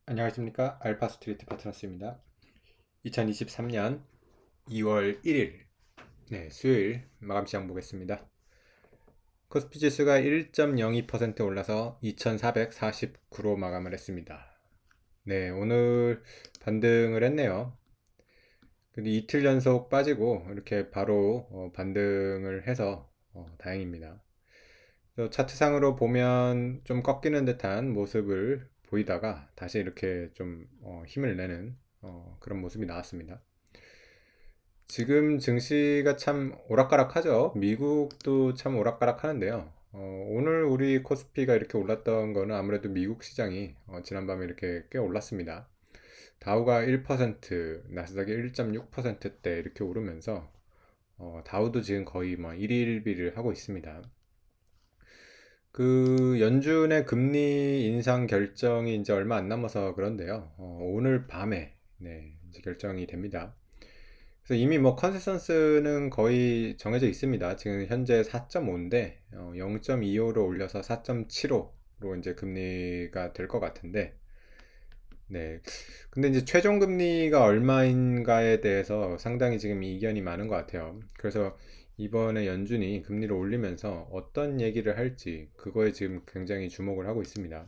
안녕하십니까. 알파스트리트 파트너스입니다. 2023년 2월 1일 수요일 마감시장 보겠습니다. 코스피 지수가 1.02% 올라서 2449로 마감을 했습니다. 오늘 반등을 했네요. 근데 이틀 연속 빠지고 이렇게 바로 반등을 해서 다행입니다. 차트상으로 보면 좀 꺾이는 듯한 모습을 보이다가 다시 이렇게 좀 힘을 내는 그런 모습이 나왔습니다. 지금 증시가 참 오락가락하죠. 미국도 참 오락가락 하는데요. 오늘 우리 코스피가 이렇게 올랐던 거는 아무래도 미국 시장이 지난밤에 이렇게 꽤 올랐습니다. 다우가 1%, 나스닥이 1.6%대 이렇게 오르면서 다우도 지금 거의 뭐 1일비를 하고 있습니다. 그 연준의 금리 인상 결정이 이제 얼마 안 남아서 그런데요. 오늘 밤에 이제 결정이 됩니다. 그래서 이미 뭐 컨센서스는 거의 정해져 있습니다. 지금 현재 4.5인데 0.25로 올려서 4.75로 이제 금리가 될 것 같은데 근데 이제 최종 금리가 얼마인가에 대해서 상당히 지금 이견이 많은 것 같아요. 그래서 이번에 연준이 금리를 올리면서 어떤 얘기를 할지 그거에 지금 굉장히 주목을 하고 있습니다.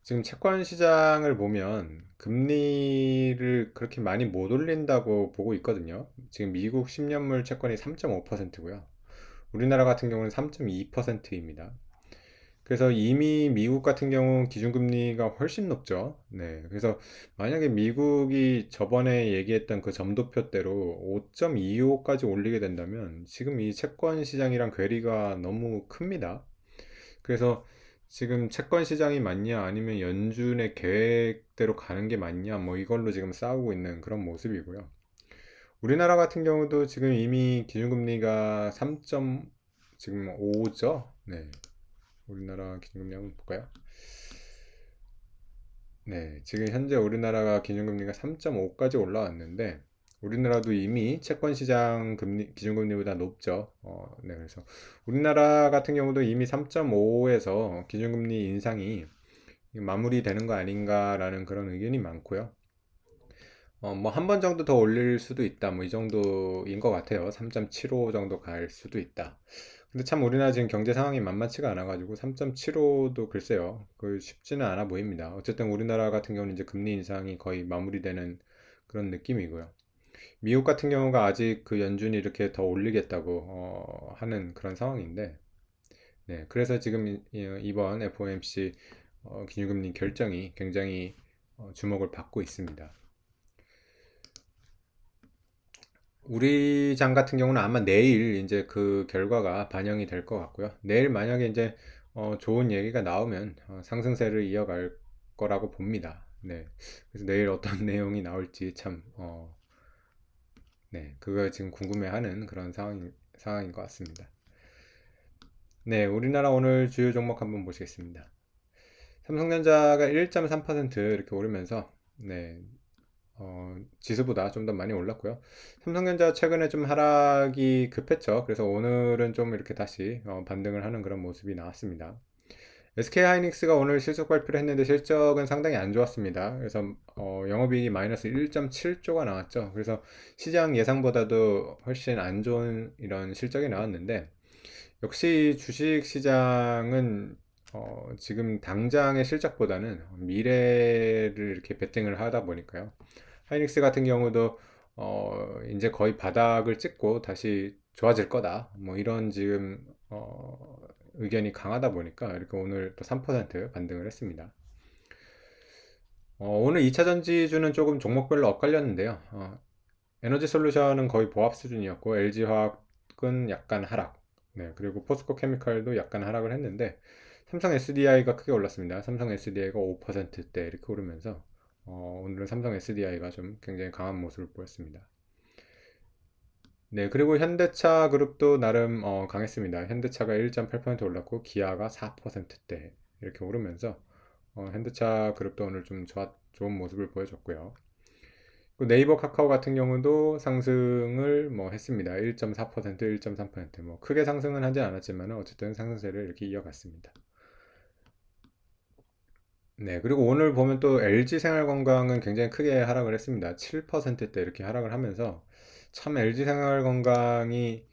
지금 채권 시장을 보면 금리를 그렇게 많이 못 올린다고 보고 있거든요. 지금 미국 10년물 채권이 3.5%고요. 우리나라 같은 경우는 3.2%입니다. 그래서 이미 미국 같은 경우 기준금리가 훨씬 높죠. 그래서 만약에 미국이 저번에 얘기했던 그 점도표대로 5.25까지 올리게 된다면 지금 이 채권 시장이랑 괴리가 너무 큽니다. 그래서 지금 채권 시장이 맞냐 아니면 연준의 계획대로 가는 게 맞냐 뭐 이걸로 지금 싸우고 있는 그런 모습이고요. 우리나라 같은 경우도 지금 이미 기준금리가 3. 지금 5죠. 우리나라 기준금리 한번 볼까요? 지금 현재 우리나라가 기준금리가 3.5까지 올라왔는데 우리나라도 이미 채권시장 금리, 기준금리보다 높죠. 그래서 우리나라 같은 경우도 이미 3.5에서 기준금리 인상이 마무리되는 거 아닌가라는 그런 의견이 많고요. 뭐 한 번 정도 더 올릴 수도 있다. 뭐 이 정도인 것 같아요. 3.75 정도 갈 수도 있다. 근데 참 우리나라 지금 경제 상황이 만만치가 않아가지고 3.75도 글쎄요. 그 쉽지는 않아 보입니다. 어쨌든 우리나라 같은 경우는 이제 금리 인상이 거의 마무리되는 그런 느낌이고요. 미국 같은 경우가 아직 그 연준이 이렇게 더 올리겠다고 하는 그런 상황인데, 그래서 지금 이번 FOMC 기준금리 결정이 굉장히 주목을 받고 있습니다. 우리 장 같은 경우는 아마 내일 이제 그 결과가 반영이 될 것 같고요. 내일 만약에 이제 좋은 얘기가 나오면 상승세를 이어갈 거라고 봅니다. 그래서 내일 어떤 내용이 나올지 참, 그거 지금 궁금해하는 그런 상황인 것 같습니다. 우리나라 오늘 주요 종목 한번 보시겠습니다. 삼성전자가 1.3% 이렇게 오르면서, 지수보다 좀 더 많이 올랐고요. 삼성전자 최근에 좀 하락이 급했죠. 그래서 오늘은 좀 이렇게 다시 반등을 하는 그런 모습이 나왔습니다. SK하이닉스가 오늘 실적 발표를 했는데 실적은 상당히 안 좋았습니다. 그래서 영업이익이 마이너스 1.7조가 나왔죠. 그래서 시장 예상보다도 훨씬 안 좋은 이런 실적이 나왔는데 역시 주식 시장은 지금 당장의 실적보다는 미래를 이렇게 베팅을 하다 보니까요. 하이닉스 같은 경우도 이제 거의 바닥을 찍고 다시 좋아질 거다. 뭐 이런 지금 의견이 강하다 보니까 이렇게 오늘 또 3% 반등을 했습니다. 오늘 2차 전지주는 조금 종목별로 엇갈렸는데요. 에너지 솔루션은 거의 보합 수준이었고 LG화학은 약간 하락. 그리고 포스코 케미칼도 약간 하락을 했는데 삼성 SDI가 크게 올랐습니다. 삼성 SDI가 5%대 이렇게 오르면서 오늘은 삼성 SDI가 좀 굉장히 강한 모습을 보였습니다. 그리고 현대차 그룹도 나름 강했습니다. 현대차가 1.8% 올랐고 기아가 4%대 이렇게 오르면서 현대차 그룹도 오늘 좀 좋은 모습을 보여줬고요. 네이버 카카오 같은 경우도 상승을 뭐 했습니다. 1.4%, 1.3%뭐 크게 상승은 하지 않았지만 어쨌든 상승세를 이렇게 이어갔습니다. 네, 그리고 오늘 보면 또 LG 생활건강은 굉장히 크게 하락을 했습니다. 7%대 이렇게 하락을 하면서 참 LG 생활건강이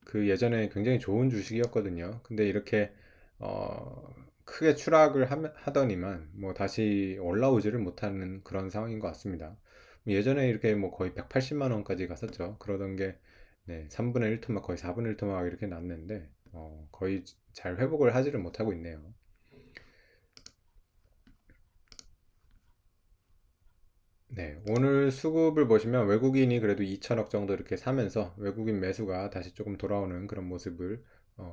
그 예전에 굉장히 좋은 주식이었거든요. 근데 이렇게 어, 크게 추락을 하더니만 뭐 다시 올라오지를 못하는 그런 상황인 것 같습니다. 예전에 이렇게 뭐 거의 180만 원까지 갔었죠. 그러던 게 네, 3분의 1 토막 거의 4분의 1 토막 이렇게 났는데 거의 잘 회복을 하지를 못하고 있네요. 네, 오늘 수급을 보시면 외국인이 그래도 2천억 정도 이렇게 사면서 외국인 매수가 다시 조금 돌아오는 그런 모습을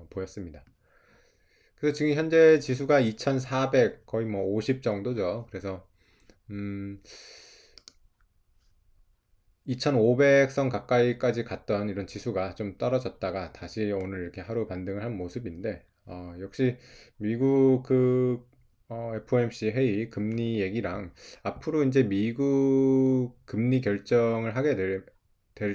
보였습니다. 그래서 지금 현재 지수가 2,400 거의 뭐 50 정도죠. 그래서 음, 2,500선 가까이까지 갔던 이런 지수가 좀 떨어졌다가 다시 오늘 이렇게 하루 반등을 한 모습인데 역시 미국 그 FOMC 회의 금리 얘기랑 앞으로 이제 미국 금리 결정을 하게 될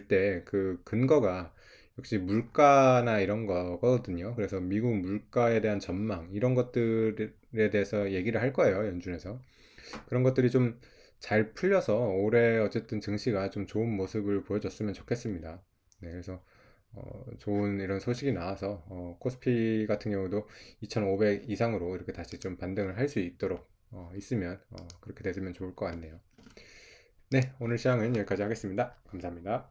때 그 근거가 역시 물가나 이런 거거든요. 그래서 미국 물가에 대한 전망 이런 것들에 대해서 얘기를 할 거예요, 연준에서. 그런 것들이 좀 잘 풀려서 올해 어쨌든 증시가 좀 좋은 모습을 보여줬으면 좋겠습니다. 네, 그래서 좋은 이런 소식이 나와서 코스피 같은 경우도 2,500 이상으로 이렇게 다시 좀 반등을 할 수 있도록 있으면 그렇게 되면 좋을 것 같네요. 네, 오늘 시황은 여기까지 하겠습니다. 감사합니다.